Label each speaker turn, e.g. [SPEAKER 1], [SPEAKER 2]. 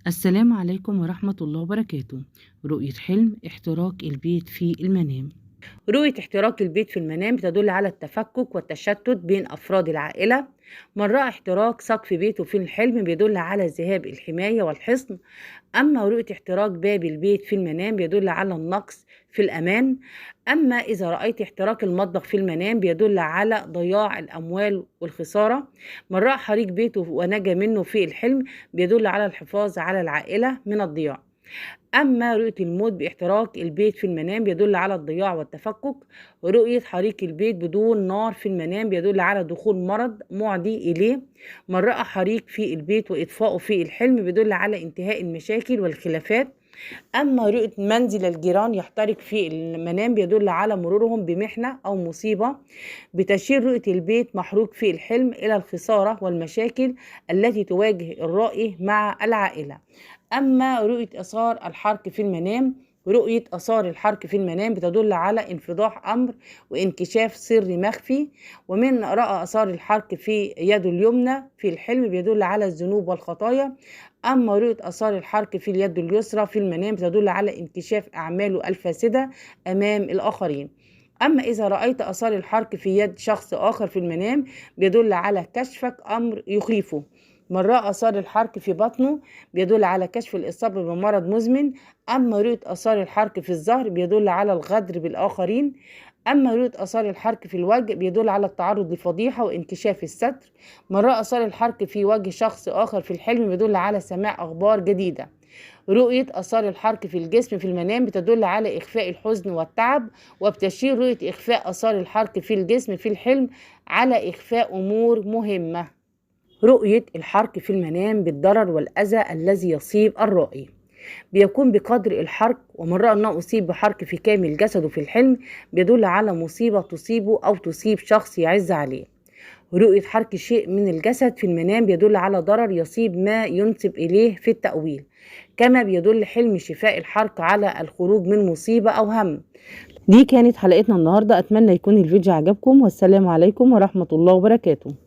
[SPEAKER 1] السلام عليكم ورحمة الله وبركاته. رؤية حلم احتراق البيت في المنام. رؤية احتراق البيت في المنام بتدل على التفكك والتشتت بين أفراد العائلة. من رأى احتراق سقف بيته في الحلم بيدل على ذهاب الحماية والحصن. أما رؤية احتراق باب البيت في المنام بيدل على النقص في الأمان. أما إذا رأيت احتراق المطبخ في المنام بيدل على ضياع الأموال والخسارة. من رأى حريق بيته ونجا منه في الحلم بيدل على الحفاظ على العائلة من الضياع. أما رؤية الموت باحتراق البيت في المنام بيدل على الضياع والتفكك. ورؤية حريق البيت بدون نار في المنام بيدل على دخول مرض معدي إليه. من رأى حريق في البيت وإطفاؤه في الحلم بيدل على انتهاء المشاكل والخلافات. أما رؤية منزل الجيران يحترق في المنام بيدل على مرورهم بمحنة أو مصيبة. بتشير رؤية البيت محروق في الحلم إلى الخسارة والمشاكل التي تواجه الرائي مع العائلة. أما رؤية آثار الحرق في المنام، رؤية آثار الحرق في المنام بتدل على انفضاح أمر وانكشاف سر مخفي. ومن رأى آثار الحرق في يده اليمنى في الحلم بيدل على الذنوب والخطايا. أما رؤية آثار الحرق في اليد اليسرى في المنام بتدل على انكشاف أعماله الفاسدة أمام الآخرين. أما إذا رأيت آثار الحرق في يد شخص آخر في المنام بيدل على كشفك أمر يخيفه. من رأى آثار الحرق في بطنه بيدل على كشف الإصابة بمرض مزمن. أما رؤية آثار الحرق في الظهر بيدل على الغدر بالآخرين. أما رؤية آثار الحرق في الوجه بيدل على التعرض لفضيحة وانكشاف الستر. من رأى آثار الحرق في وجه شخص آخر في الحلم بيدل على سماع أخبار جديدة. رؤية آثار الحرق في الجسم في المنام بتدل على إخفاء الحزن والتعب. وبتشير رؤية إخفاء آثار الحرق في الجسم في الحلم على إخفاء أمور مهمة. رؤية الحرق في المنام بالضرر والأذى الذي يصيب الرائي بيكون بقدر الحرق. ومن رأى أنه أصيب بحرق في كامل جسده في الحلم بيدل على مصيبة تصيبه أو تصيب شخص يعز عليه. رؤية حرق شيء من الجسد في المنام بيدل على ضرر يصيب ما ينسب إليه في التأويل. كما بيدل حلم شفاء الحرق على الخروج من مصيبة أو هم. دي كانت حلقتنا النهاردة، أتمنى يكون الفيديو عجبكم، والسلام عليكم ورحمة الله وبركاته.